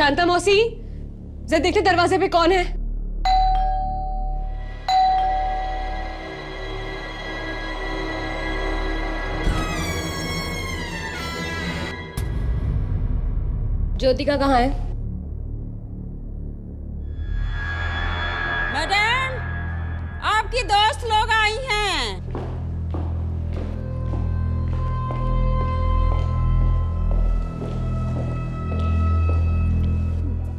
शांता मौसी, जरा देखते दरवाजे पे कौन है। ज्योतिका कहाँ है? मैडम, आपकी दोस्त लोग आई हैं।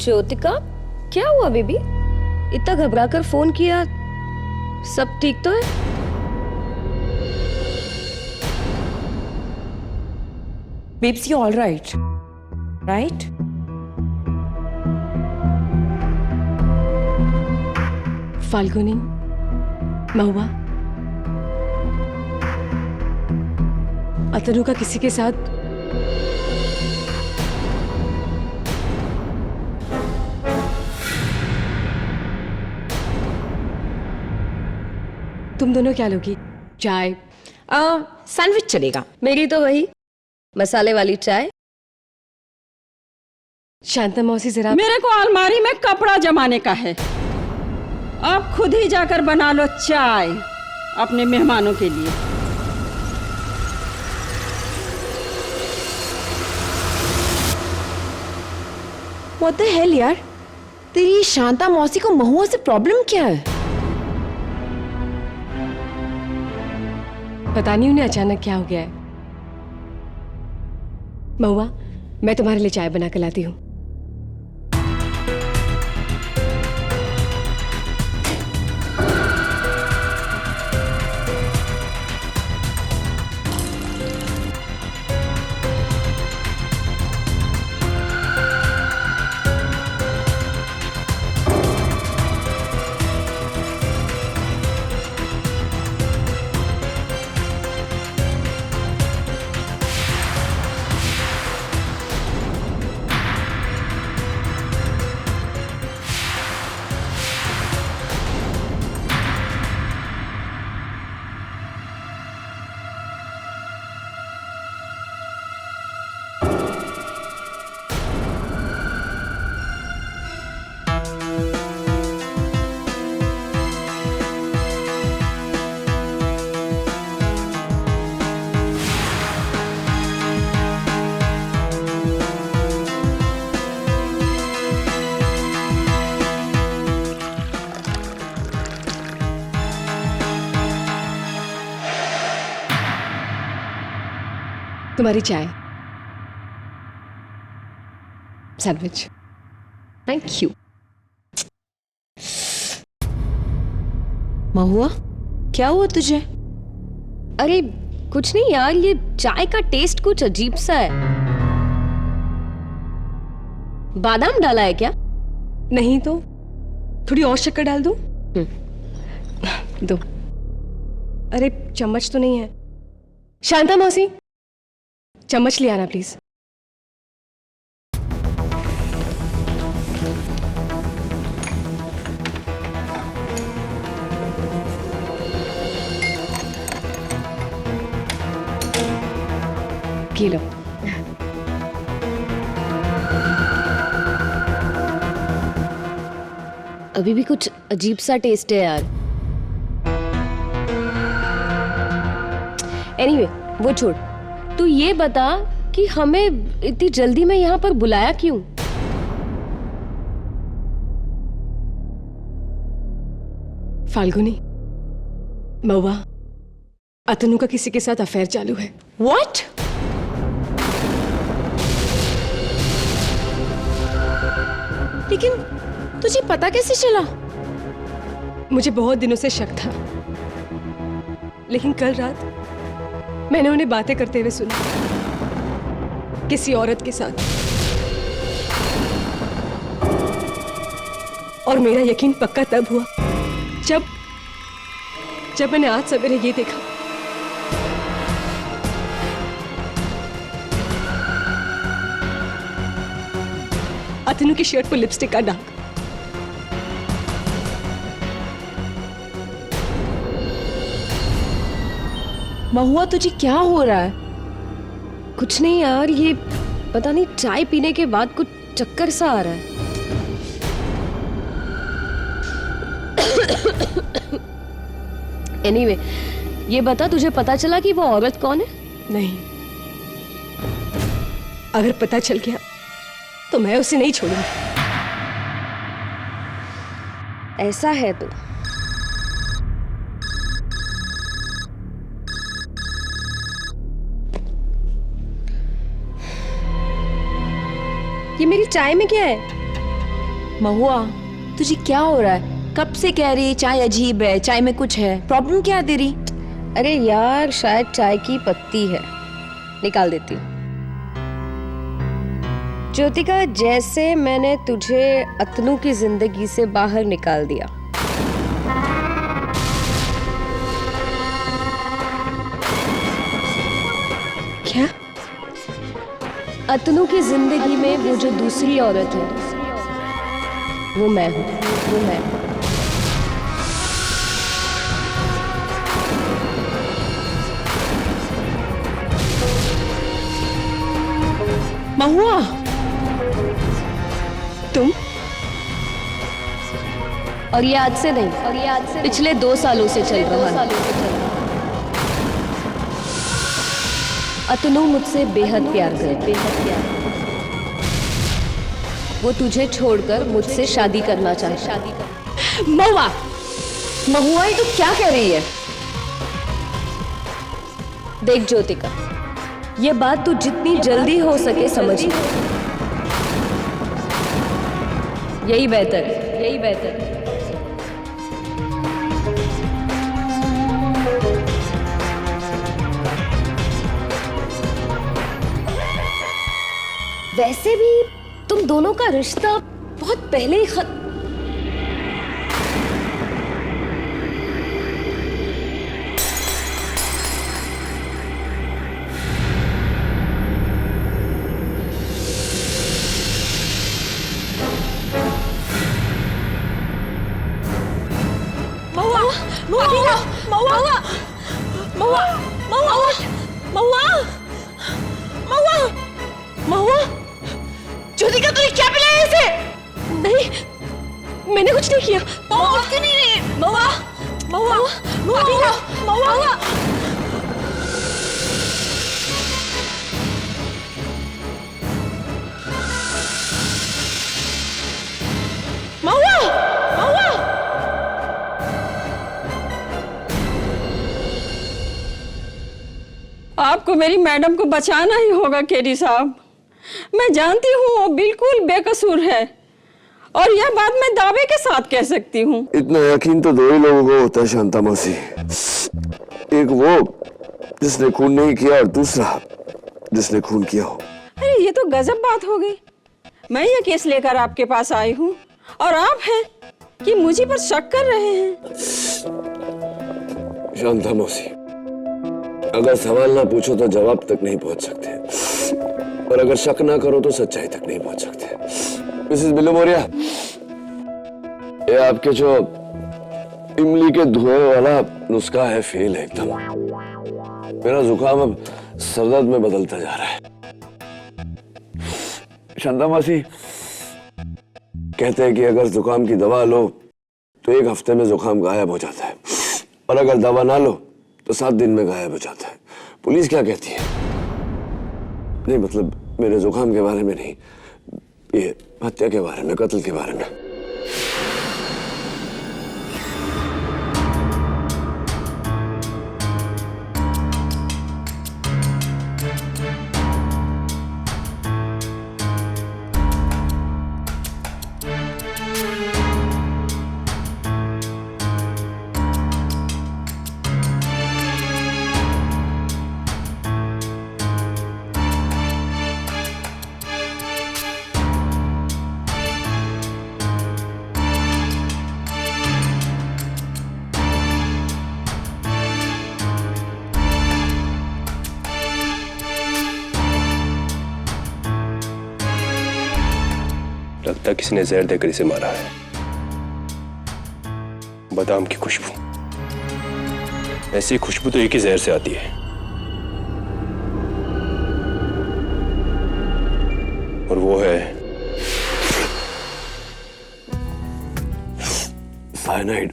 ज्योतिका, क्या हुआ बेबी? इतना घबरा कर फोन किया, सब ठीक तो है? Babes, you all right? Right? Falguni, महुआ, अतनु का किसी के साथ तुम दोनों क्या लोगी? चाय? सैंडविच चलेगा। मेरी तो वही मसाले वाली चाय। शांता मौसी जरा। मेरे को अलमारी में कपड़ा जमाने का है। आप खुद ही जाकर बना लो चाय अपने मेहमानों के लिए। What the hell यार? तेरी शांता मौसी को महुआ से प्रॉब्लम क्या है? पता नहीं उन्हें अचानक क्या हो गया है। महुआ, मैं तुम्हारे लिए चाय बना कर लाती हूँ। तुम्हारी चाय, सैंडविच। Thank you. महुआ, क्या हुआ तुझे? अरे कुछ नहीं यार, ये चाय का टेस्ट कुछ अजीब सा है। बादाम डाला है क्या? नहीं तो थोड़ी और शक्कर डाल दूं? दो। अरे चम्मच तो नहीं है। शांता मौसी, चम्मच ले आना प्लीज। ये लो। अभी भी कुछ अजीब सा टेस्ट है यार। एनीवे, वो छोड़। तू ये बता कि हमें इतनी जल्दी में यहाँ पर बुलाया क्यों? फाल्गुनी, महुआ, अतनु का किसी के साथ अफेयर चालू है। What? लेकिन तुझे पता कैसे चला? मुझे बहुत दिनों से शक था, लेकिन कल रात मैंने उन्हें बातें करते हुए सुना किसी औरत के साथ, और मेरा यकीन पक्का तब हुआ जब मैंने आज सवेरे ये देखा। अतनु की शर्ट पर लिपस्टिक का दाग। महुआ, तुझे क्या हो रहा है? कुछ नहीं यार, ये पता नहीं चाय पीने के बाद कुछ चक्कर सा आ रहा है। एनीवे, ये बता, तुझे पता चला कि वो औरत कौन है? नहीं, अगर पता चल गया तो मैं उसे नहीं छोड़ूंगी। ऐसा है तो ये मेरी चाय में क्या है? महुआ, तुझे क्या हो रहा है? कब से कह रही है चाय अजीब है, चाय में कुछ है। प्रॉब्लम क्या है तेरी? अरे यार, शायद चाय की पत्ती है, निकाल देती हूँ। ज्योतिका, जैसे मैंने तुझे अतनु की जिंदगी से बाहर निकाल दिया, क्या? अतनु की जिंदगी में वो जो दूसरी औरत है, वो मैं हूँ, वो मैं हूँ। महुआ, तुम? और ये आज से नहीं, और ये आज से पिछले 2 सालों से चल रहा है। अतनु मुझसे बेहद प्यार करती है। वो तुझे छोड़कर मुझसे शादी करना चाहता है। महुआ, महुआ, ये तू क्या कह रही है? देख ज्योतिका, ये बात तू जितनी जल्दी हो सके समझ ले। यही बेहतर है, यही बेहतर है। वैसे भी तुम दोनों का रिश्ता बहुत पहले ही ज्योतिका, तूने क्या पिलाया इसे? नहीं, मैंने कुछ नहीं किया। महुआ, क्यों नहीं रही? महुआ, महुआ, महुआ, महुआ, महुआ, महुआ। आपको मेरी मैडम को बचाना ही होगा केडी साहब। मैं जानती हूँ वो बिल्कुल बेकसूर है, और यह बात मैं दावे के साथ कह सकती हूँ। इतना यकीन तो 2 ही लोगों को होता है शांता मौसी। एक वो जिसने खून नहीं किया, और दूसरा जिसने खून किया हो। अरे ये तो गजब बात हो गई। मैं ये केस लेकर आपके पास आई हूँ और आप हैं कि मुझे पर शक कर रहे हैं। शांता मौसी, अगर सवाल ना पूछो तो जवाब तक नहीं पहुंच सकते, और अगर शक ना करो तो सच्चाई तक नहीं पहुंच सकते। मिसेस बिल्लू मौर्य, ये आपके जो इमली के धुएं वाला नुस्खा है, फेल है एकदम। मेरा जुकाम अब सरदर्द में बदलता जा रहा है। शांता मौसी, कहते हैं कि अगर जुकाम की दवा लो तो 1 हफ्ते में जुकाम गायब हो जाता है, और अगर दवा ना लो तो 7 दिन में गायब हो जाता है। पुलिस क्या कहती है? नहीं, मतलब मेरे जुकाम के बारे में नहीं, ये हत्या के बारे में, कत्ल के बारे में। लगता किसी ने जहर देकर इसे मारा है। बादाम की खुशबू, ऐसी खुशबू तो एक ही जहर से आती है। और वो है साइनाइड।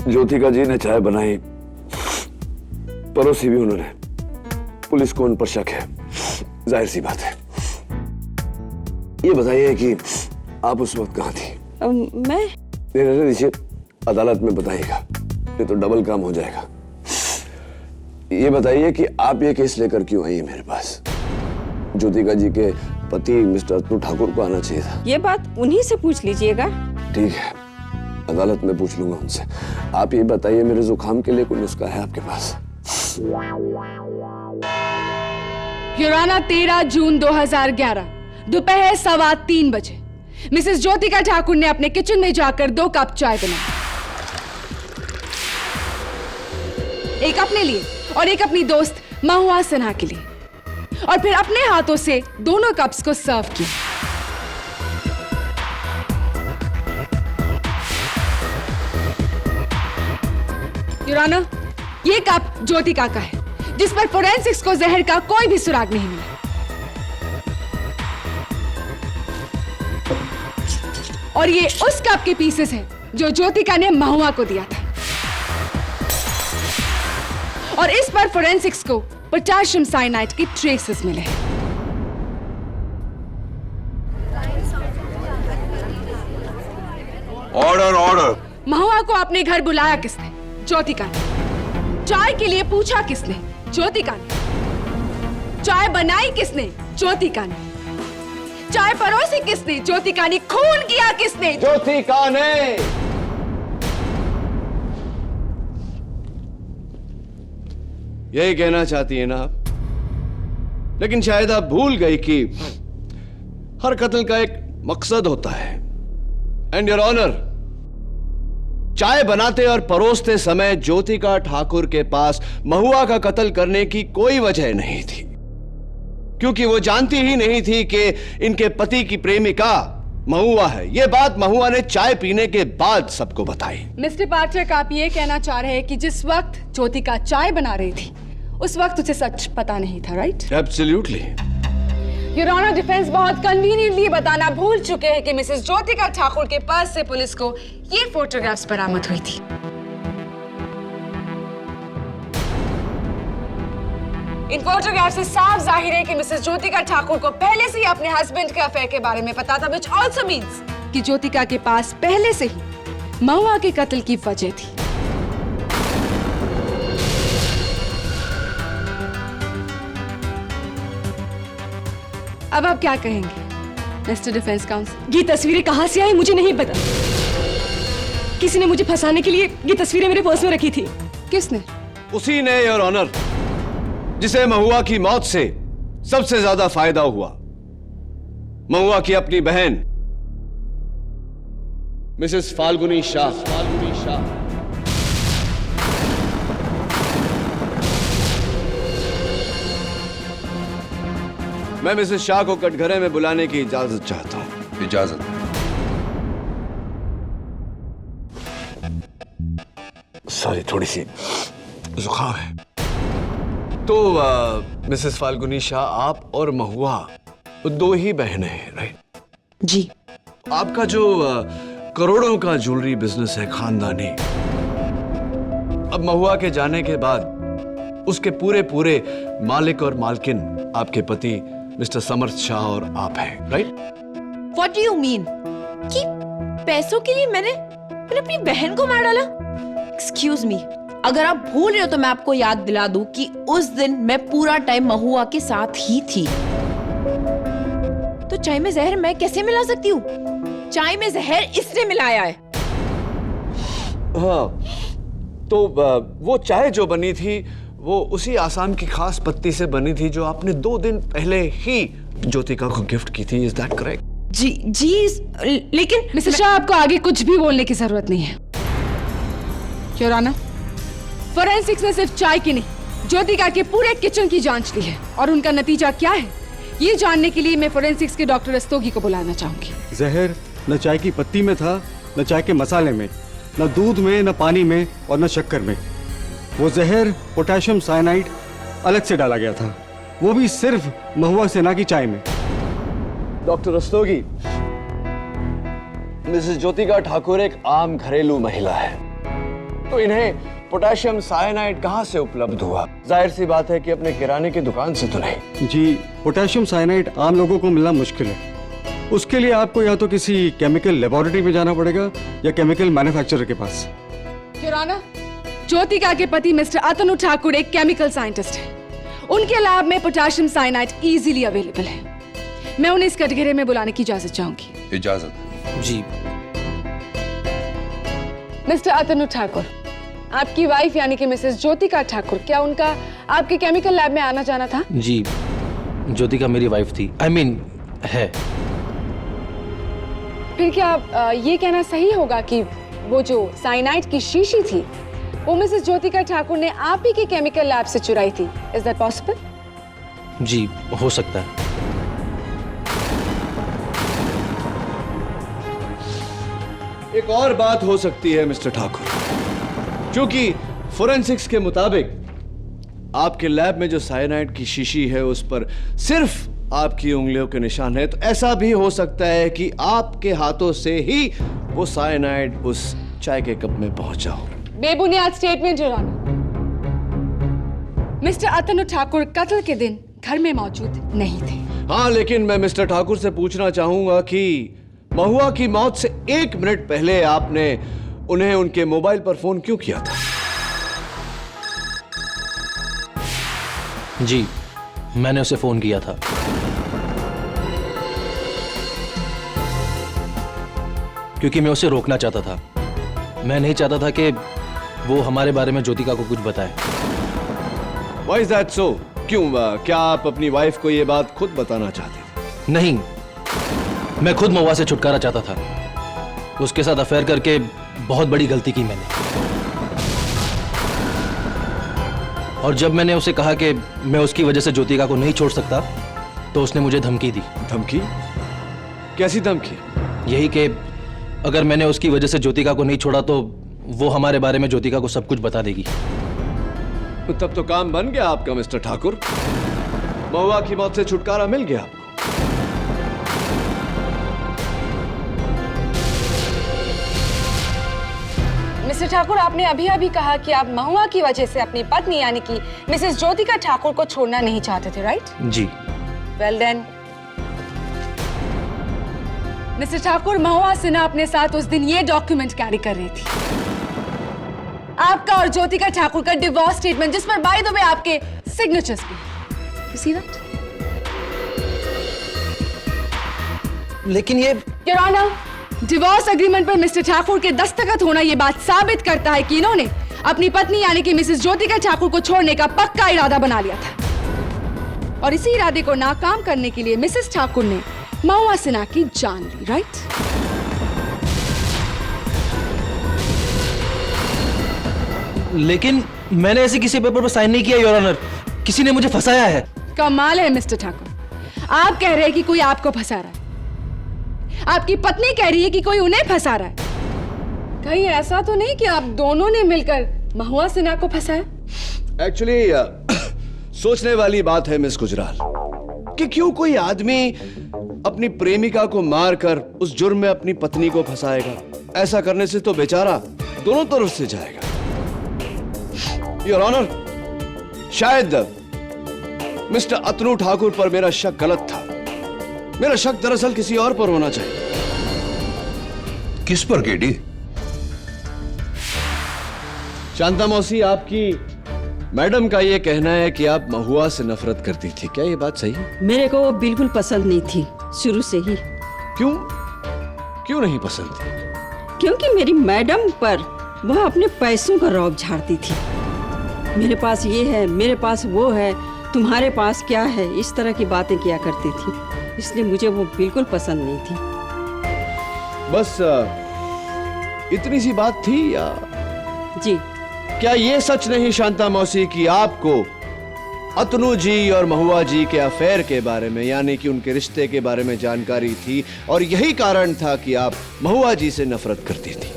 ज्योतिका जी ने चाय बनाई, परोसी भी उन्होंने। पुलिस को उन पर शक है, जाहिर सी बात है। ये बताइए कि आप उस वक्त कहाँ थी? मैं नहीं रहने दीजिए, अदालत में बताइएगा, ये तो डबल काम हो जाएगा। ये बताइए कि आप ये केस लेकर क्यों आई है मेरे पास? ज्योतिका जी के पति मिस्टर अतनु ठाकुर को आना चाहिए था। ये बात उन्हीं से पूछ लीजिएगा। ठीक है, अदालत में पूछ लूंगा उनसे। आप ये बताइए, मेरे जुकाम के लिए कोई नुस्खा है आपके पास? युराना 13 जून 2011 दोपहर 3:15 बजे मिसेस ज्योतिका ठाकुर ने अपने किचन में जाकर 2 कप चाय बनाई, एक अपने लिए और एक अपनी दोस्त महुआ सिन्हा के लिए, और फिर अपने हाथों से दोनों कप्स को सर्व किया। युराना, ये कप ज्योतिका का है, जिस पर फोरेंसिक्स को जहर का कोई भी सुराग नहीं मिला। और ये उस कप के पीसेस हैं जो ज्योतिका ने महुआ को दिया था, और इस पर फोरेंसिक्स को पोटेशियम साइनाइड के ट्रेसेस मिले हैं। Order order. महुआ को अपने घर बुलाया किसने? ज्योतिका ने। चाय के लिए पूछा किसने? ज्योतिका ने। चाय बनाई किसने? ज्योतिका ने। चाय परोसी किसने? ज्योतिका ने। खून किया किसने? ज्योतिका ने। यही कहना चाहती है ना आप? लेकिन शायद आप भूल गई कि हर कत्ल का एक मकसद होता है। एंड योर ऑनर, चाय बनाते और परोसते समय ज्योतिका ठाकुर के पास महुआ का कत्ल करने की कोई वजह नहीं थी, क्योंकि वो जानती ही नहीं थी कि इनके पति की प्रेमिका महुआ है। यह बात महुआ ने चाय पीने के बाद सबको बताई। मिस्टर पाठक, आप ये कहना चाह रहे हैं कि जिस वक्त ज्योतिका चाय बना रही थी उस वक्त उसे सच पता नहीं था, right? Absolutely. Your honour, defence बहुत कन्वीनियंटली बताना भूल चुके हैं कि मिसेस ज्योतिका ठाकुर के पास से पुलिस को ये फोटोग्राफ्स बरामद हुई थी। इन फोटोग्राफ से साफ जाहिर है कि मिसेस ज्योतिका ठाकुर को पहले से ही अपने हस्बैंड के अफेयर के बारे में पता था, which also means कि ज्योतिका के पास पहले से ही महुआ के कत्ल की वजह थी। अब आप क्या कहेंगे मिस्टर डिफेंस काउंसिल? ये तस्वीरें कहां से आई मुझे नहीं पता। किसी ने मुझे फंसाने के लिए ये तस्वीरें मेरे पर्स में रखी थी। किसने? उसी ने, योर ऑनर, जिसे महुआ की मौत से सबसे ज्यादा फायदा हुआ। महुआ की अपनी बहन मिसेस फाल्गुनी शाह। मैं मिसेस शाह को कटघरे में बुलाने की इजाजत चाहता हूं। इजाजत। सॉरी, थोड़ी सी जुकाम है। तो मिसेस फाल्गुनी शाह, आप और महुआ दो ही बहनें हैं, राइट? जी। आपका जो करोड़ों का ज्वेलरी बिजनेस है खानदानी, अब महुआ के जाने के बाद उसके पूरे मालिक और मालकिन आपके पति मिस्टर समर्थ शाह और आप हैं, right? What do you mean? कि पैसों के लिए मैंने अपनी बहन को मार डाला? Excuse me, अगर आप भूल रहे हो तो मैं आपको याद दिला दूं कि उस दिन मैं पूरा टाइम महुआ के साथ ही थी। तो चाय में जहर मैं कैसे मिला सकती हूँ? चाय में जहर इसने मिलाया है। हाँ, तो वो चाय जो बनी थी वो उसी आसाम की खास पत्ती से बनी थी जो आपने 2 दिन पहले ही ज्योतिका को गिफ्ट की थी। Is that correct? जी, लेकिन मिस्टर शाह, आपको आगे कुछ भी बोलने की जरूरत नहीं है। योर ऑनर, फोरेंसिक्स ने सिर्फ चाय की नहीं, ज्योतिका के पूरे किचन की जांच ली है, और उनका नतीजा क्या है ये जानने के लिए मैं फोरेंसिक्स के डॉक्टर रस्तोगी को बुलाना चाहूंगी। जहर न चाय की पत्ती में था, न चाय के मसाले में, न दूध में, न पानी में और न शक्कर में। वो जहर पोटेशियम साइनाइड अलग से डाला गया था, वो भी सिर्फ महुआ सिन्हा की चाय में। डॉक्टर रस्तोगी, मिसेस ज्योतिका ठाकुर एक आम घरेलू महिला है, तो इन्हें पोटेशियम साइनाइड कहां से उपलब्ध हुआ? जाहिर सी बात है कि अपने किराने की दुकान से तो नहीं। जी, पोटेशियम साइनाइड आम लोगों को मिलना मुश्किल है। उसके लिए आपको या तो किसी केमिकल लेबोरेटरी में जाना पड़ेगा या केमिकल मैन्युफैक्चरर के पास। योर ऑनर, ज्योतिका के पति मिस्टर अतनु ठाकुर एक केमिकल साइंटिस्ट है। उनके लैब में पोटेशियम साइनाइड इजीली अवेलेबल है। मैं उन्हें इस कटघरे में बुलाने की इजाजत चाहूंगी। इजाजत? जी। मिस्टर अतनु ठाकुर, आपकी वाइफ यानी कि मिसेस ज्योतिका ठाकुर, क्या उनका आपके केमिकल लैब में आना जाना था? जी, ज्योतिका मेरी वाइफ थी, I mean, है। फिर क्या ये कहना सही होगा कि वो जो साइनाइड की शीशी थी वो मिसेस ज्योतिका ठाकुर ने आप ही के केमिकल लैब से चुराई थी? Is that possible? जी, हो सकता है। एक और बात हो सकती है मिस्टर ठाकुर, क्योंकि फोरेंसिक्स के मुताबिक आपके लैब में जो साइनाइड की शीशी है उस पर सिर्फ आपकी उंगलियों के निशान है, तो ऐसा भी हो सकता है कि आपके हाथों से ही वो साइनाइड उस चाय के कप में पहुंचा हो। बेबुनियाद स्टेटमेंट योर ऑनर। मिस्टर अतनु ठाकुर कत्ल के दिन घर में मौजूद नहीं थे। हाँ, लेकिन मैं मिस्टर ठाकुर से पूछना चाहूंगा कि महुआ की मौत से 1 मिनट पहले आपने उन्हें उनके मोबाइल पर फोन क्यों किया था? जी, मैंने उसे फोन किया था। क्योंकि मैं उसे रोकना चाहता था। मैं नहीं चाहता था कि वो हमारे बारे में ज्योतिका को कुछ बताए। Why is that so? क्यों? क्या आप अपनी वाइफ को ये बात खुद बताना चाहते थे? नहीं, मैं खुद महुआ से छुटकारा चाहता था। उसके साथ अफेयर करके बहुत बड़ी गलती की मैंने। और जब मैंने उसे कहा कि मैं उसकी वजह से ज्योतिका को नहीं छोड़ सकता, तो उसने मुझे धमकी दी। धमकी? कैसी धमकी? यही कि अगर मैंने उसकी वजह से ज्योतिका को नहीं छोड़ा तो वो हमारे बारे में ज्योतिका को सब कुछ बता देगी। तब तो काम बन गया आपका मिस्टर ठाकुर। महुआ की मौत से छुटकारा मिल गया आपको। मिस्टर ठाकुर, आपने अभी अभी कहा कि आप महुआ की वजह से अपनी पत्नी यानी कि मिसेस ज्योतिका ठाकुर को छोड़ना नहीं चाहते थे, राइट? जी। वेल देन मिस्टर ठाकुर, महुआ सिन्हा अपने साथ उस दिन ये डॉक्यूमेंट कैरी कर रही थी, आपका और ज्योतिका ठाकुर का डिवोर्स स्टेटमेंट, जिस पर बाय द वे आपके सिग्नेचर्स भी। You see that? लेकिन ये योर ऑनर, डिवोर्स एग्रीमेंट पर मिस्टर ठाकुर के दस्तखत होना यह बात साबित करता है कि इन्होंने अपनी पत्नी यानी कि मिसेस ज्योतिका ठाकुर को छोड़ने का पक्का इरादा बना लिया था। और इसी इरादे को नाकाम करने के लिए मिसेस ठाकुर ने महुआ सिन्हा की जान ली, राइट? लेकिन मैंने ऐसे किसी पेपर पर साइन नहीं किया योर ऑनर। किसी ने मुझे फंसाया है। कमाल है मिस्टर ठाकुर, आप कह रहे हैं कि कोई आपको फंसा रहा है, आपकी पत्नी कह रही है कि कोई उन्हें फंसा रहा है। कहीं ऐसा तो नहीं कि आप दोनों ने मिलकर महुआ सिन्हा को फंसाया? एक्चुअली सोचने वाली बात है मिस गुजराल कि क्यों कोई आदमी अपनी प्रेमिका को मारकर उस जुर्म में अपनी पत्नी को फंसाएगा। ऐसा करने से तो बेचारा दोनों तरफ से जाएगा। योर ऑनर, शायद मिस्टर अतनु ठाकुर पर मेरा शक गलत था। मेरा शक दरअसल किसी और पर होना चाहिए। किस पर केडी? शांता मौसी, आपकी मैडम का यह कहना है कि आप महुआ से नफरत करती थी, क्या ये बात सही है? मेरे को वो बिल्कुल पसंद नहीं थी शुरू से ही। क्यों? क्यों नहीं पसंद थी? क्योंकि मेरी मैडम पर वह अपने पैसों का रौब झाड़ती थी। मेरे पास ये है, मेरे पास वो है, तुम्हारे पास क्या है, इस तरह की बातें किया करती थी। इसलिए मुझे वो बिल्कुल पसंद नहीं थी। बस इतनी सी बात थी या? जी। क्या ये सच नहीं शांता मौसी कि आपको अतनु जी और महुआ जी के अफेयर के बारे में यानी कि उनके रिश्ते के बारे में जानकारी थी और यही कारण था कि आप महुआ जी से नफरत करती थी?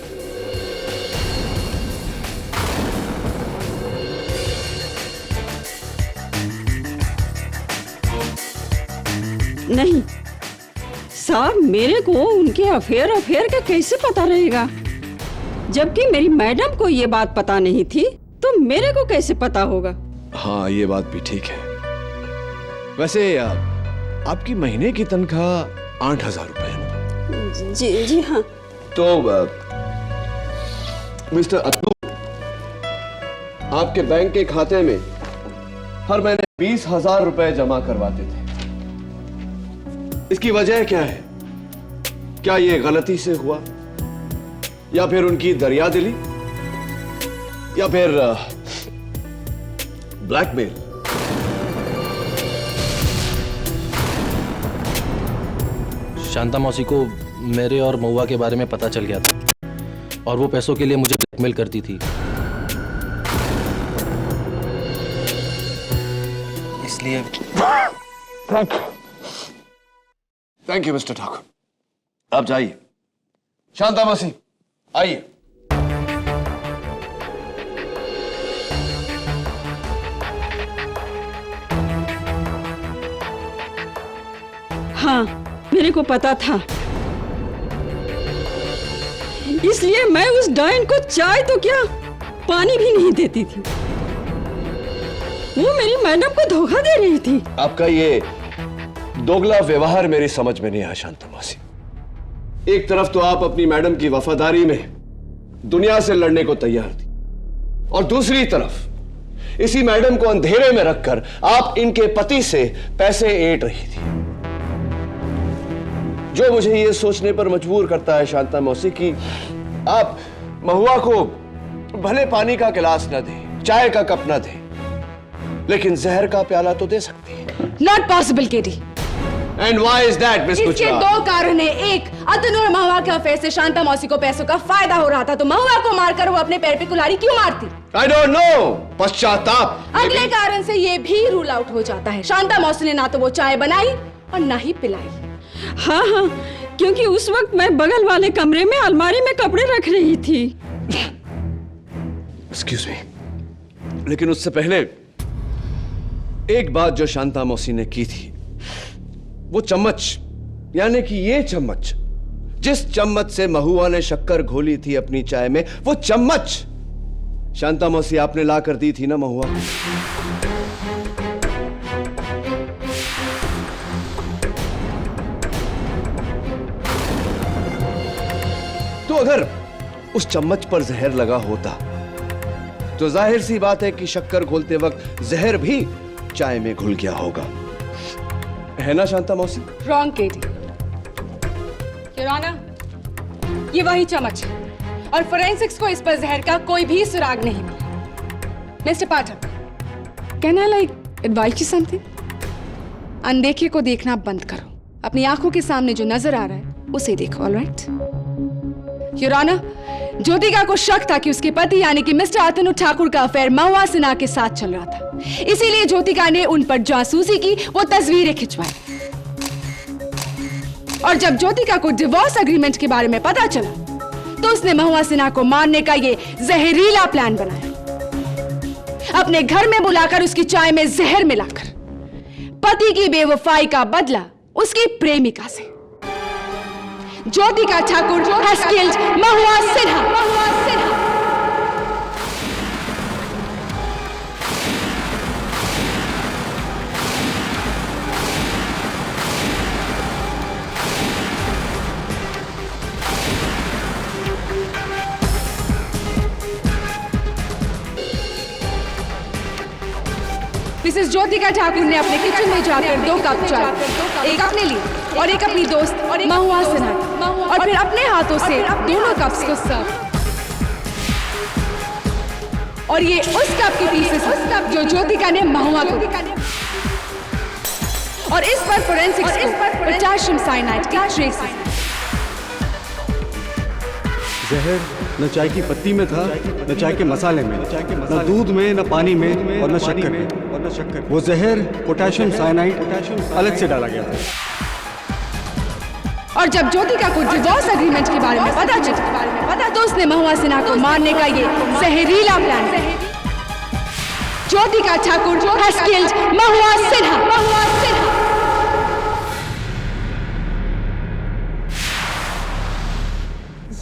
नहीं, साहब मेरे को उनके अफेयर का कैसे पता रहेगा? जबकि मेरी मैडम को ये बात पता नहीं थी, तो मेरे को कैसे पता होगा? हाँ, ये बात भी ठीक है। वैसे आपकी महीने की तनख्वाह 8,000 रुपए है ना? जी हाँ। तो मिस्टर अतुल आपके बैंक के खाते में हर महीने 20,000 रुपए जमा करवाते थे। इसकी वजह क्या है? क्या ये गलती से हुआ, या फिर उनकी दरियादिली, या फिर ब्लैकमेल? शांता मौसी को मेरे और महुआ के बारे में पता चल गया था और वो पैसों के लिए मुझे ब्लैकमेल करती थी। इसलिए थैंक यू मिस्टर ठाकुर। आप जाइए। शांता मौसी आइए। हाँ, मेरे को पता था, इसलिए मैं उस डायन को चाय तो क्या पानी भी नहीं देती थी। वो मेरी मैडम को धोखा दे रही थी। आपका ये दोगला व्यवहार मेरी समझ में नहीं आया शांता मौसी। एक तरफ तो आप अपनी मैडम की वफादारी में दुनिया से लड़ने को तैयार थी, और दूसरी तरफ इसी मैडम को अंधेरे में रखकर आप इनके पति से पैसे ऐंठ रही थी, जो मुझे यह सोचने पर मजबूर करता है शांता मौसी कि आप महुआ को भले पानी का गिलास न दे, चाय का कप न दे, लेकिन जहर का प्याला तो दे सकती है। Not possible KT. And why is that miss इसके गुजराल? दो कारण है। एक, अतनु और महुआ के अफेयर से शांता मौसी को पैसों का फायदा हो रहा था, तो महुआ को मारकर वो अपने पैर पे कुल्हाड़ी क्यों मारती? I don't know. पश्चाताप। अगले कारण से ये भी रूल आउट हो जाता है, शांता मौसी ने ना तो वो चाय बनाई और ना ही पिलाई। हाँ हाँ, क्योंकि उस वक्त मैं बगल वाले कमरे में अलमारी में कपड़े रख रही थी। एक्सक्यूज मी, लेकिन उससे पहले एक बात जो शांता मौसी ने की थी, वो चम्मच, यानी कि ये चम्मच, जिस चम्मच से महुआ ने शक्कर घोली थी अपनी चाय में, वो चम्मच शांता मौसी आपने ला कर दी थी ना महुआ? तो अगर उस चम्मच पर जहर लगा होता तो जाहिर सी बात है कि शक्कर घोलते वक्त जहर भी चाय में घुल गया होगा, है ना शांता मौसी? Wrong Katie. योर ऑनर, ये वही चम्मच है और फोरेंसिक्स को इस पर जहर का कोई भी सुराग नहीं मिला। Mister Pathak, can I like advice you something? अनदेखे को देखना बंद करो, अपनी आंखों के सामने जो नजर आ रहा है उसे देखो। ऑलराइट? योर ऑनर, ज्योतिका को शक था कि उसके पति यानी कि मिस्टर अतनु ठाकुर का अफेयर महुआ सिन्हा के साथ चल रहा था, इसीलिए ज्योतिका ने उन पर जासूसी की, वो तस्वीरें खिंचवाई। और जब ज्योतिका को डिवोर्स एग्रीमेंट के बारे में पता चला तो उसने महुआ सिन्हा को मारने का ये जहरीला प्लान बनाया, अपने घर में बुलाकर उसकी चाय में जहर मिलाकर पति की बेवफाई का बदला उसकी प्रेमिका से। Jyotika Thakur has killed Mahua Sinha. Mrs Jyotika Thakur ने अपने किचन में जाकर 2 कप चाय, एक अपने लिए और एक अपनी दोस्त महुआ सिन्हा, और फिर अपने हाथों से दोनों कप्स को सर्व। और ये उस कप की पीसेस जो ज्योतिका ने महुआ को दी। और इस पर फोरेंसिक्स को पोटेशियम साइनाइड की ट्रेसेस। जहर न चाय की पत्ती में था, न चाय के मसाले में, न दूध में, न पानी में और न शक्कर में। वो जहर पोटेशियम साइनाइड अलग से डाला गया था। और जब ज्योतिका को डिवोर्स एग्रीमेंट के बारे में पता चला तो उसने महुआ सिन्हा को मारने का ये जहरीला plan. Jyotika Thakur has killed Mahua Sinha.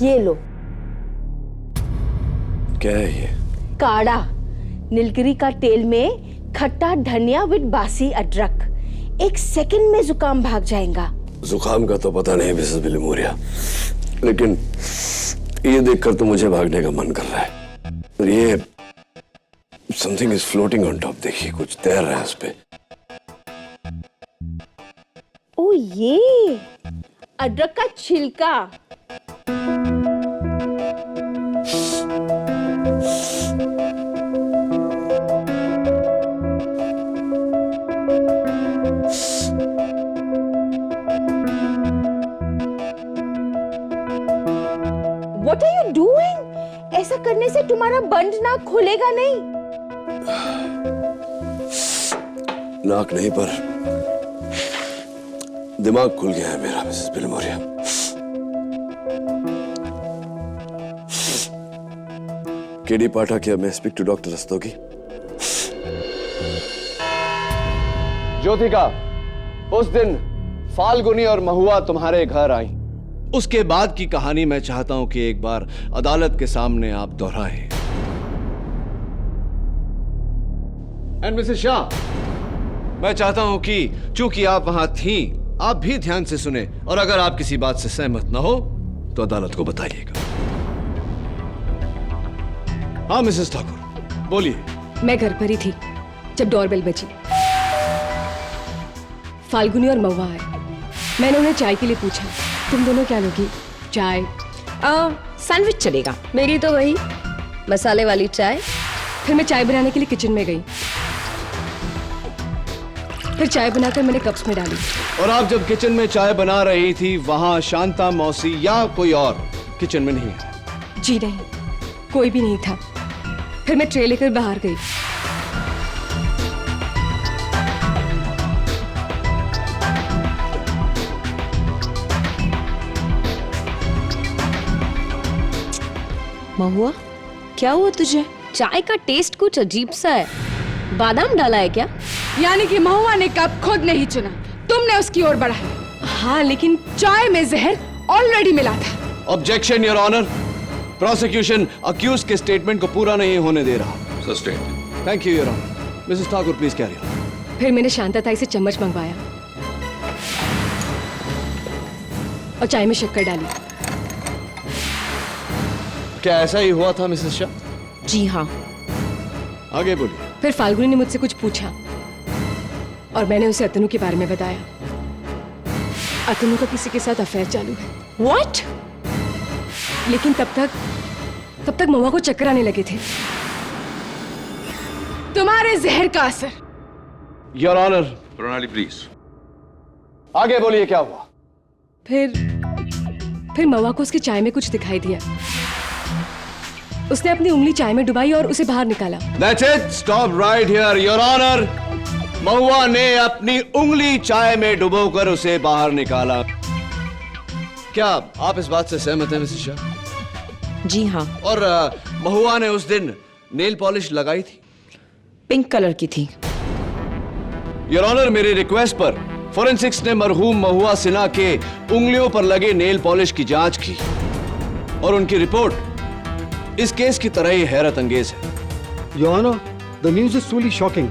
ये लो। क्या है ये? काढ़ा, नीलगिरी का तेल में खट्टा धनिया विद बासी अदरक। 1 सेकंड में जुकाम भाग जाएगा। जुकाम का तो पता नहीं मिसेस बिलमोरिया, लेकिन ये देखकर तो मुझे भागने का मन कर रहा है। और ये something is floating on top, देखिए कुछ तैर रहा है उस पे। ओ ये अदरक का छिलका। What are you doing? ऐसा करने से तुम्हारा बंद नाक खुलेगा नहीं। नाक नहीं पर दिमाग खुल गया है मेरा मिसेस बिलमोरिया। केडी पाठक या मैं speak to doctor Rastogi. Jyotika, उस दिन फाल्गुनी और महुआ तुम्हारे घर आई, उसके बाद की कहानी मैं चाहता हूं कि एक बार अदालत के सामने आप दोहराएं। एंड मिसेस शाह, मैं चाहता हूं कि चूंकि आप वहां थीं, आप भी ध्यान से सुने और अगर आप किसी बात से सहमत ना हो तो अदालत को बताइएगा। हाँ मिसेस ठाकुर, बोलिए। मैं घर पर ही थी जब डोरबेल बजी। फाल्गुनी और महुआ आए। मैंने उन्हें चाय के लिए पूछा, तुम दोनों क्या लोगी? चाय? सैंडविच चलेगा। मेरी तो वही मसाले वाली चाय। फिर मैं चाय बनाने के लिए किचन में गई। फिर चाय बनाकर मैंने कप्स में डाली। और आप जब किचन में चाय बना रही थी, वहां शांता मौसी या कोई और किचन में नहीं है? जी नहीं, कोई भी नहीं था। फिर मैं ट्रे लेकर बाहर गई। महुआ, क्या हुआ तुझे? चाय का टेस्ट कुछ अजीब सा है। बादाम डाला है क्या? यानी कि महुआ ने कप खुद नहीं चुना, तुमने उसकी ओर बढ़ाया। हाँ, लेकिन चाय में जहर ऑलरेडी मिला था। Objection your honour, prosecution accused के स्टेटमेंट को पूरा नहीं होने दे रहा। Sustain. Thank you your honour. Mrs Thakur please carry on. फिर मैंने शांता ताई से चम्मच मंगवाया और चाय में शक्कर डाली। क्या ऐसा ही हुआ था मिसेस शाह? जी हाँ। आगे बोलिए। फिर फाल्गुनी ने मुझसे कुछ पूछा और मैंने उसे अतनु के बारे में बताया। अतनु का किसी के साथ अफेयर चालू है। What? लेकिन तब तक महुआ को चक्कर आने लगे थे। तुम्हारे जहर का असर। Your honour. प्रणाली प्लीज। आगे बोलिए क्या हुआ? फिर महुआ को उसकी चाय में कुछ दिखाई दिया। उसने अपनी उंगली चाय में डुबाई और उसे बाहर निकाला। That's it. Stop right here, Your Honor. महुआ ने अपनी उंगली चाय में डुबोकर उसे बाहर निकाला। क्या आप इस बात से सहमत हैं मिसेस शाह? जी हाँ। और महुआ ने उस दिन नेल पॉलिश लगाई थी? पिंक कलर की थी। योर ऑनर, मेरी रिक्वेस्ट पर फोरेंसिक्स ने मरहूम महुआ सिन्हा के उंगलियों पर लगे नेल पॉलिश की जांच की और उनकी रिपोर्ट इस केस की तरह ही हैरत अंगेज है। Your honour, the news is truly shocking.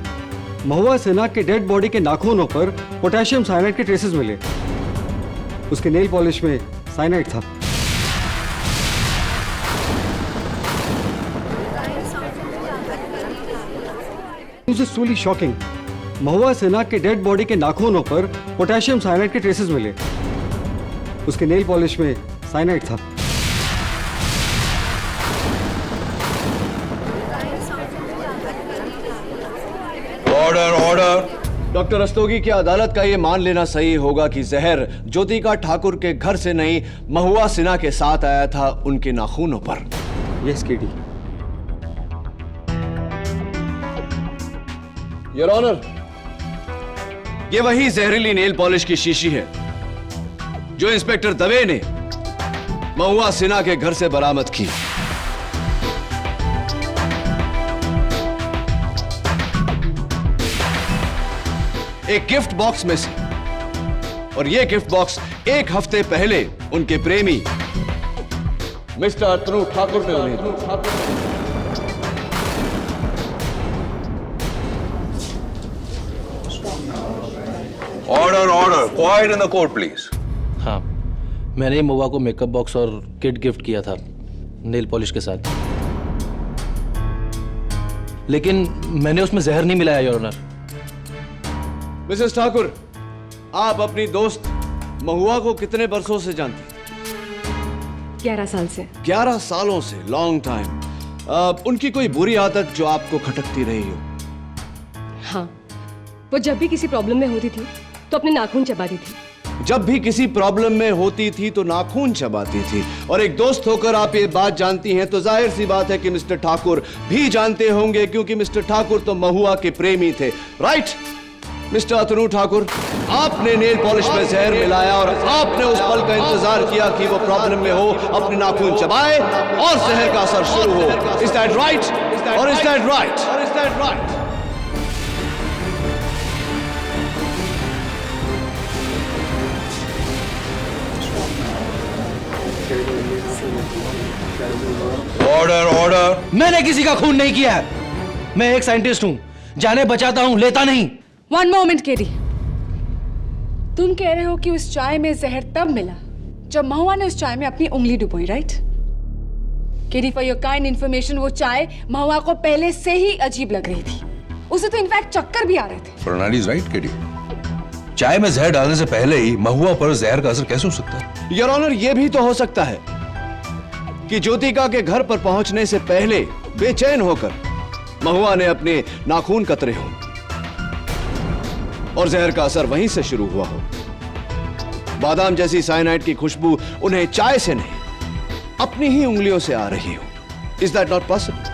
Mahua Sinha के डेड बॉडी के नाखूनों पर पोटेशियम साइनाइड के ट्रेसेस मिले। उसके नेल पॉलिश में साइनाइड था। News is truly shocking. Mahua Sinha के डेड बॉडी के नाखूनों पर पोटेशियम साइनाइड के ट्रेसेस मिले। उसके नेल पॉलिश में साइनाइड था। Order order. डॉक्टर रस्तोगी, क्या अदालत का यह मान लेना सही होगा कि जहर ज्योतिका ठाकुर के घर से नहीं, महुआ सिन्हा के साथ आया था उनके नाखूनों पर? Yes KD. योर ऑनर, ये वही जहरीली नेल पॉलिश की शीशी है जो इंस्पेक्टर दवे ने महुआ सिन्हा के घर से बरामद की। एक गिफ्ट बॉक्स में से, और यह गिफ्ट बॉक्स 1 हफ्ते पहले उनके प्रेमी मिस्टर अतनु ठाकुर ने उन्हें दी। Order, order. Quiet in the court, please. हाँ, मैंने महुआ को मेकअप बॉक्स और किट गिफ्ट किया था नेल पॉलिश के साथ, लेकिन मैंने उसमें जहर नहीं मिलाया योर ऑनर। मिसेस ठाकुर, आप अपनी दोस्त महुआ को कितने बरसों से जानती? 11 साल से। 11 सालों से, लॉन्ग टाइम। उनकी कोई बुरी आदत जो आपको खटकती रही हो? हाँ, वो जब भी किसी प्रॉब्लम में होती थी तो अपने नाखून चबाती थी। जब भी किसी प्रॉब्लम में होती थी तो नाखून चबाती थी। और एक दोस्त होकर आप ये बात जानती हैं तो जाहिर सी बात है कि मिस्टर ठाकुर भी जानते होंगे, क्योंकि मिस्टर ठाकुर तो महुआ के प्रेमी थे, राइट? मिस्टर अतनु ठाकुर, आपने नेल पॉलिश में जहर मिलाया और आपने उस पल का इंतजार किया कि वो प्रॉब्लम में हो, अपने नाखून चबाए और जहर का असर शुरू हो। Is that right? और इज दैट राइट? और is that right? Order, order. मैंने किसी का खून नहीं किया है। मैं एक साइंटिस्ट हूँ, जाने बचाता हूँ, लेता नहीं। वन मोमेंट केडी, तुम कह रहे हो कि उस चाय में जहर तब मिला जब महुआ ने उस चाय में अपनी उंगली डुबोई, right? KD, for your kind information, वो चाय महुआ को पहले से ही अजीब लग रही थी। उसे तो इनफैक्ट चक्कर भी आ रहे थे। प्रणाली इज राइट, केडी। चाय में जहर डालने से पहले ही महुआ पर जहर का असर कैसे हो सकता है? योर ऑनर, यह भी तो हो सकता है कि ज्योतिका के घर पर पहुंचने से पहले बेचैन होकर महुआ ने अपने नाखून कतरे हों और जहर का असर वहीं से शुरू हुआ हो। बादाम जैसी साइनाइड की खुशबू उन्हें चाय से नहीं, अपनी ही उंगलियों से आ रही हो। Is that not possible?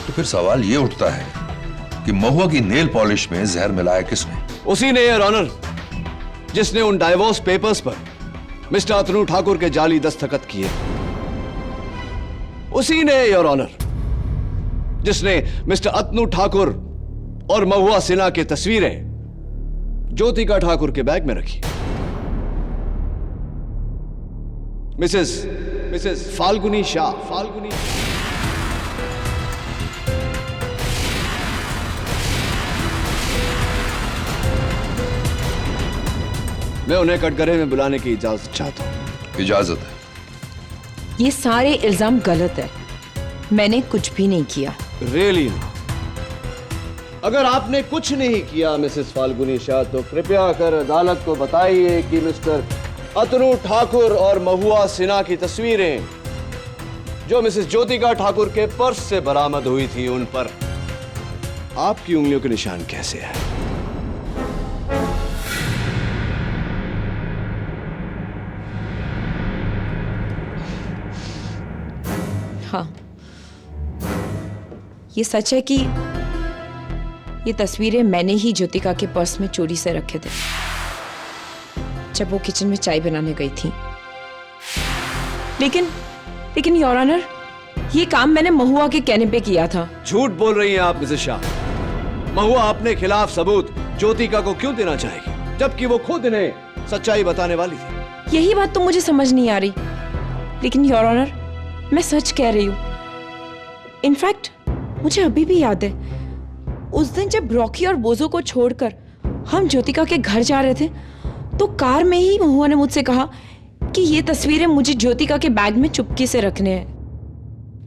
तो फिर सवाल ये उठता है कि महुआ की नेल पॉलिश में जहर मिलाया किसने? उसी ने, योर ऑनर, जिसने उन डाइवोर्स पेपर्स पर मिस्टर अतनु ठाकुर के जाली दस्तखत किए। उसी ने, योर ऑनर, जिसने मिस्टर अतनु ठाकुर और महुआ सिन्हा की तस्वीरें ज्योतिका ठाकुर के बैग में रखी। मिसेस फाल्गुनी शाह। मैं उन्हें कटघरे में बुलाने की इजाजत चाहता हूं। इजाजत है। ये सारे इल्जाम गलत है, मैंने कुछ भी नहीं किया। रियली? अगर आपने कुछ नहीं किया मिसेस फाल्गुनी शाह, तो कृपया कर अदालत को बताइए कि मिस्टर अतनु ठाकुर और महुआ सिन्हा की तस्वीरें जो मिसेस ज्योतिका ठाकुर के पर्स से बरामद हुई थी, उन पर आपकी उंगलियों के निशान कैसे है? हाँ, ये सच है कि ये तस्वीरें मैंने ही ज्योतिका के पर्स में चोरी से रखे थे जब वो किचन में चाय बनाने गई थी। लेकिन योर ऑनर, ये काम मैंने महुआ के कहने पे किया था। झूठ बोल रही हैं आप मिसेस शाह। महुआ अपने खिलाफ सबूत ज्योतिका को क्यों देना चाहेगी, जबकि वो खुद इन्हें सच्चाई बताने वाली थी? यही बात तो मुझे समझ नहीं आ रही। लेकिन योर ऑनर, मैं सच कह रही हूं। इनफैक्ट मुझे अभी भी याद है उस दिन जब रॉकी और बोजो को छोड़कर हम ज्योतिका के घर जा रहे थे, तो कार में ही महुआ ने मुझसे कहा कि ये तस्वीरें मुझे ज्योतिका के बैग में चुपके से रखने हैं।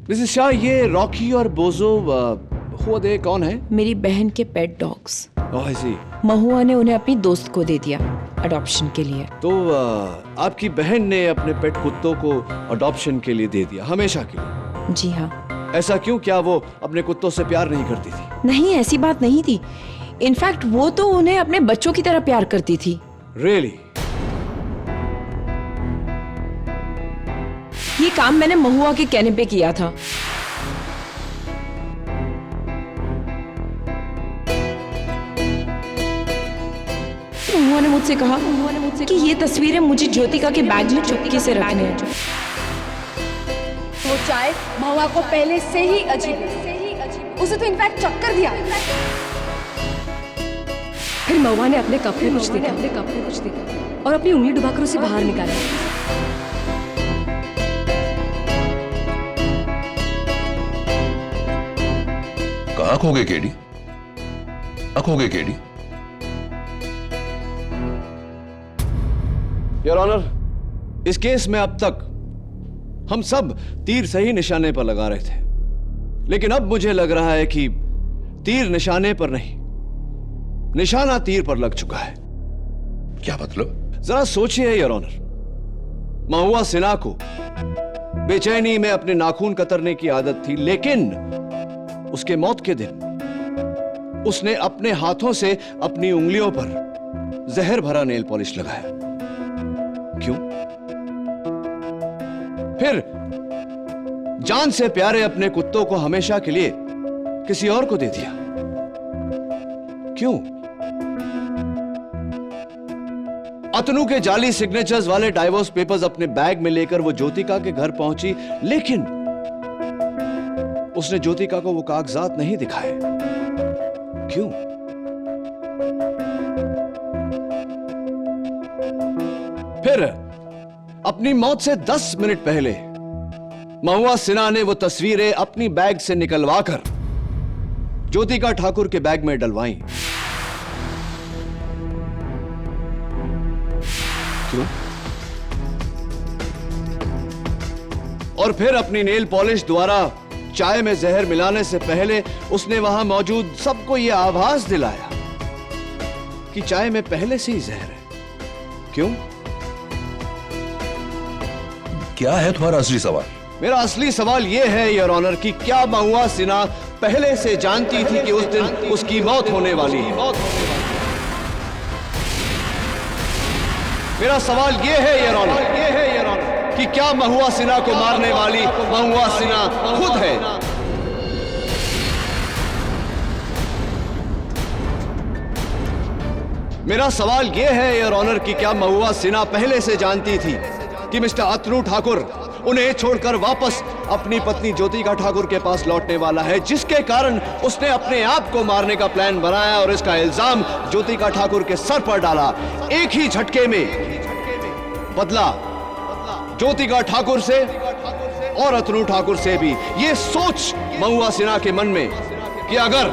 मिसेस शाह, ये रॉकी और बोजो हुआ दे कौन है? मेरी बहन के पेट डॉग्स। ओह, आई सी। महुआ ने उन्हें अपनी दोस्त को दे दिया अडॉप्शन के लिए। तो आपकी बहन ने अपने पेट कुत्तों को अडॉप्शन के लिए दे दिया, हमेशा के लिए? जी हाँ। ऐसा क्यों? क्या वो अपने कुत्तों से प्यार नहीं करती थी? नहीं, ऐसी बात नहीं थी। इनफैक्ट वो तो उन्हें अपने बच्चों की तरह प्यार करती थी। रियली? ये काम मैंने महुआ के कहने पे किया था। महुआ ने मुझसे कहा कि ये तस्वीरें मुझे ज्योतिका के बैग में चुपके से रखने हैं। वो चाय महुआ को पहले से ही अजीब लगी। उसे तो इनफैक्ट चक्कर भी आ रहा था। फिर महुआ ने अपने कप में कुछ देखा और अपनी उंगली डुबाकर उसे बाहर निकाला। कहाँ खो गए केडी? खो गए केडी? योर ऑनर, इस केस में अब तक हम सब तीर सही निशाने पर लगा रहे थे, लेकिन अब मुझे लग रहा है कि तीर निशाने पर नहीं, निशाना तीर पर लग चुका है। क्या मतलब? जरा सोचिए योर ऑनर, महुआ सिन्हा को बेचैनी में अपने नाखून कतरने की आदत थी, लेकिन उसके मौत के दिन उसने अपने हाथों से अपनी उंगलियों पर जहर भरा नेल पॉलिश लगाया। क्यों? फिर जान से प्यारे अपने कुत्तों को हमेशा के लिए किसी और को दे दिया। क्यों? अतनु के जाली सिग्नेचर्स वाले डाइवोर्स पेपर्स अपने बैग में लेकर वो ज्योतिका के घर पहुंची, लेकिन उसने ज्योतिका को वो कागजात नहीं दिखाए। क्यों? फिर अपनी मौत से 10 मिनट पहले महुआ सिन्हा ने वो तस्वीरें अपनी बैग से निकलवाकर ज्योतिका ठाकुर के बैग में डलवाई। क्यों? और फिर अपनी नेल पॉलिश द्वारा चाय में जहर मिलाने से पहले उसने वहां मौजूद सबको यह आभास दिलाया कि चाय में पहले से ही जहर है। क्यों? क्या है तुम्हारा असली सवाल? मेरा असली सवाल यह है योर ऑनर कि क्या महुआ सिन्हा पहले से जानती थी कि उस दिन उसकी मौत होने वाली है? मेरा सवाल यह है योर ऑनर कि क्या महुआ सिन्हा को मारने वाली महुआ सिन्हा खुद है? मेरा सवाल यह है योर ऑनर कि क्या महुआ सिन्हा पहले से जानती थी कि मिस्टर अतनु ठाकुर उन्हें छोड़कर वापस अपनी पत्नी ज्योतिका ठाकुर के पास लौटने वाला है, जिसके कारण उसने अपने आप को मारने का प्लान बनाया और इसका इल्जाम ज्योतिका ठाकुर के सर पर डाला। एक ही झटके में बदला ज्योतिका ठाकुर से और अतनु ठाकुर से भी। यह सोच महुआ सिन्हा के मन में कि अगर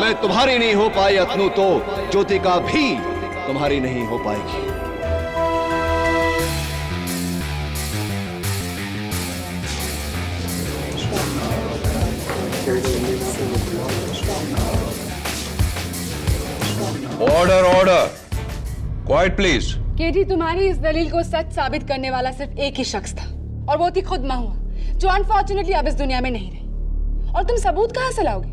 मैं तुम्हारी नहीं हो पाई अतनु, तो ज्योतिका भी तुम्हारी नहीं हो पाएगी। Order order, quite please. KD, तुम्हारी इस दलील को सच साबित करने वाला सिर्फ एक ही शख्स था और वो थी खुद महुआ, जो अनफॉर्चुनेटली अब इस दुनिया में नहीं रही। और तुम सबूत कहां से लाओगे?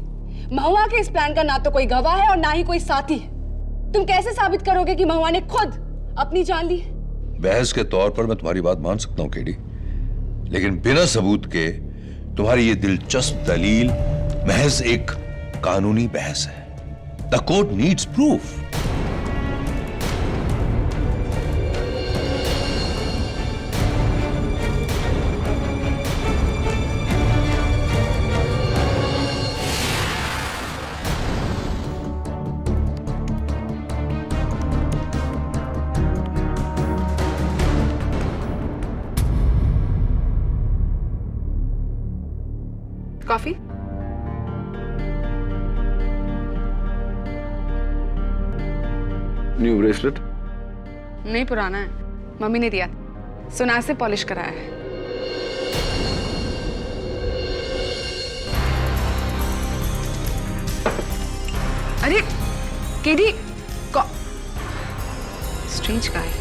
महुआ के इस प्लान का ना तो कोई गवाह है और ना ही कोई साथी है। तुम कैसे साबित करोगे कि महुआ ने खुद अपनी जान ली है? बहस के तौर पर मैं तुम्हारी बात मान सकता हूं केडी, लेकिन बिना सबूत के तुम्हारी ये दिलचस्प दलील महज एक कानूनी बहस है। The court needs proof. Coffee? New bracelet? नहीं, पुराना है, मम्मी ने दिया, सुनार से पॉलिश कराया है। अरे केडी, स्ट्रेंज का है।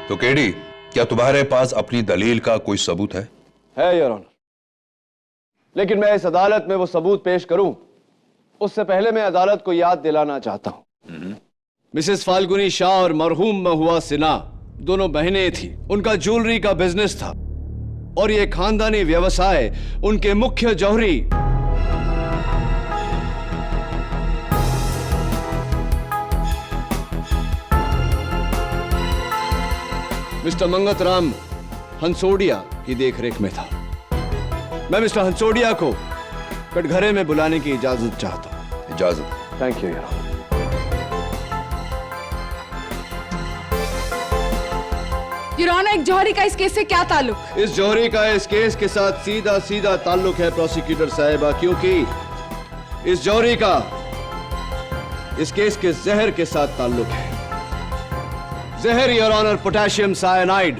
तो केडी, क्या तुम्हारे पास अपनी दलील का कोई सबूत है? योर ऑनर, लेकिन मैं इस अदालत में वो सबूत पेश करूं उससे पहले मैं अदालत को याद दिलाना चाहता हूं। मिसेस फाल्गुनी शाह और मरहूम महुआ सिन्हा दोनों बहनें थी। उनका ज्वेलरी का बिजनेस था और ये खानदानी व्यवसाय उनके मुख्य जौहरी मिस्टर मंगतराम हंसोडिया की देखरेख में था। मैं मिस्टर हंसोडिया को कटघरे में बुलाने की इजाजत चाहता हूं। इजाजत। थैंक यू यार। योर ऑनर, एक जौहरी का इस केस से क्या ताल्लुक? इस जौहरी का इस केस के साथ सीधा सीधा ताल्लुक है प्रोसिक्यूटर साहिबा, क्योंकि इस जौहरी का इस केस के जहर के साथ ताल्लुक है। जहर योर ऑनर पोटेशियम साइनाइड।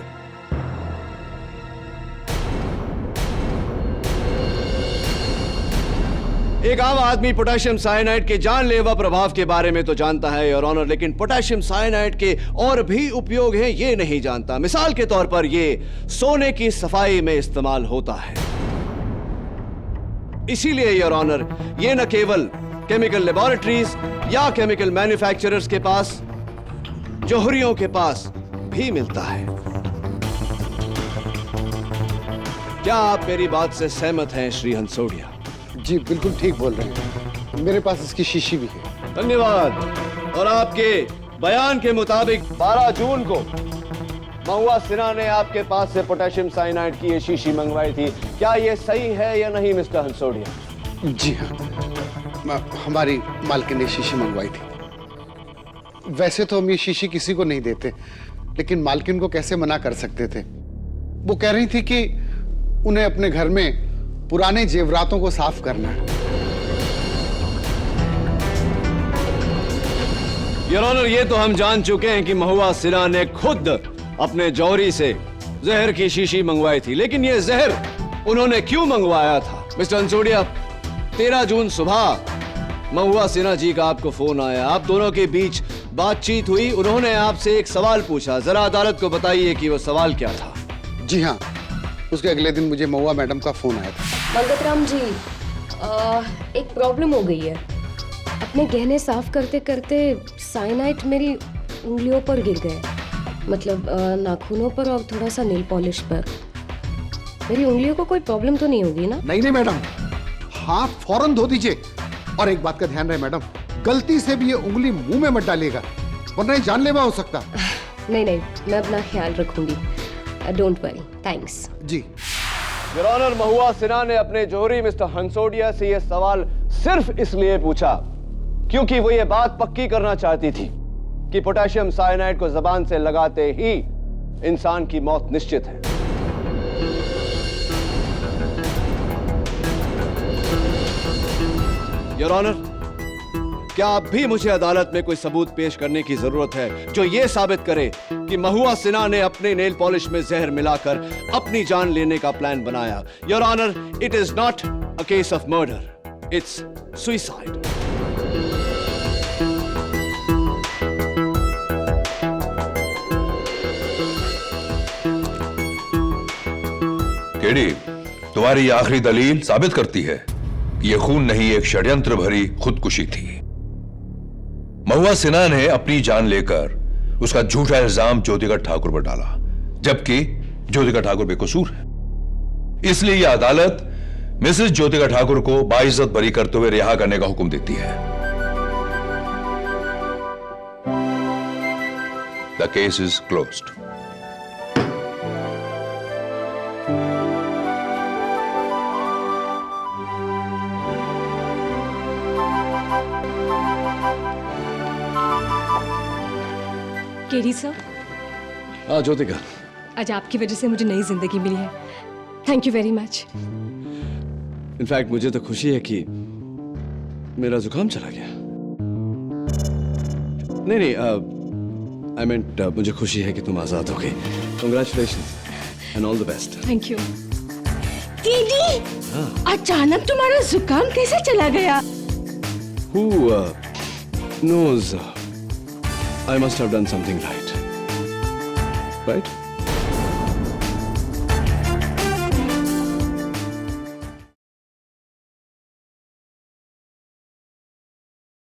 एक आम आदमी पोटेशियम साइनाइड के जानलेवा प्रभाव के बारे में तो जानता है योर ऑनर, लेकिन पोटेशियम साइनाइड के और भी उपयोग हैं ये नहीं जानता। मिसाल के तौर पर ये सोने की सफाई में इस्तेमाल होता है। इसीलिए योर ऑनर ये न केवल केमिकल लेबोरेटरीज या केमिकल मैन्युफैक्चरर्स के पास, जौहरियों के पास भी मिलता है। क्या आप मेरी बात से सहमत हैं श्री हंसोडिया? जी बिल्कुल ठीक बोल रहे हैं, मेरे पास इसकी शीशी भी है। धन्यवाद। और आपके बयान के मुताबिक 12 जून को महुआ सिन्हा ने आपके पास से पोटेशियम साइनाइड की ये शीशी मंगवाई थी। क्या ये सही है या नहीं मिस्टर हंसोडिया? जी हाँ, हमारी मालकिन ने शीशी मंगवाई थी। वैसे तो हम ये शीशी किसी को नहीं देते, लेकिन मालकिन को कैसे मना कर सकते थे। वो कह रही थी कि उन्हें अपने घर में पुराने जेवरातों को साफ करना है। योर ऑनर, ये तो हम जान चुके हैं कि महुआ सिन्हा ने खुद अपने जौहरी से जहर की शीशी मंगवाई थी, लेकिन ये जहर उन्होंने क्यों मंगवाया था? मिस्टर हंसोडिया, 13 जून सुबह महुआ सिन्हा जी का आपको फोन आया, आप दोनों के बीच बातचीत हुई, उन्होंने आपसे एक सवाल पूछा। जरा अदालत को बताइए कि वो सवाल क्या था। जी हाँ, उसके अगले दिन मुझे महुआ मैडम का फोन आया था। मंगतराम जी, एक प्रॉब्लम हो गई है। अपने गहने साफ करते करते साइनाइड मेरी उंगलियों पर गिर गए, मतलब नाखूनों पर और थोड़ा सा नेल पॉलिश पर। मेरी उंगलियों को कोई प्रॉब्लम तो नहीं होगी ना? नहीं मैडम, हाथ फौरन धो दीजिए। और एक बात का ध्यान रहे मैडम, गलती से भी ये उंगली मुंह में मत डालिएगा, वरना ये जानलेवा हो सकता। नहीं, मैं अपना ख्याल रखूंगी। Don't worry, thanks. जी योर ऑनर, महुआ सिन्हा ने अपने जौहरी मिस्टर हंसोडिया से यह सवाल सिर्फ इसलिए पूछा क्योंकि वो ये बात पक्की करना चाहती थी कि पोटेशियम साइनाइड को जबान से लगाते ही इंसान की मौत निश्चित है। योर ऑनर, क्या अब भी मुझे अदालत में कोई सबूत पेश करने की जरूरत है जो यह साबित करे कि महुआ सिन्हा ने अपने नेल पॉलिश में जहर मिलाकर अपनी जान लेने का प्लान बनाया? Your honour, it is not a case of murder, it's suicide. KD, तुम्हारी ये आखिरी दलील साबित करती है कि यह खून नहीं, एक षड्यंत्र भरी खुदकुशी थी। महुआ सिन्हा ने अपनी जान लेकर उसका झूठा इल्जाम ज्योतिका ठाकुर पर डाला, जबकि ज्योतिका ठाकुर बेकसूर है। इसलिए यह अदालत मिसेस ज्योतिका ठाकुर को बाइज्जत बरी करते हुए रिहा करने का हुक्म देती है। The case is closed. KD sir, हाँ ज्योतिका, आज आपकी वजह से मुझे नई जिंदगी मिली है। Thank you very much. In fact मुझे तो खुशी है कि मेरा जुकाम चला गया। नहीं, आई मींट मुझे खुशी है कि तुम आजाद हो गई। Congratulations and all the best. Thank you. दीदी, अचानक तुम्हारा जुकाम कैसे चला गया? Who knows? I must have done something right. Right?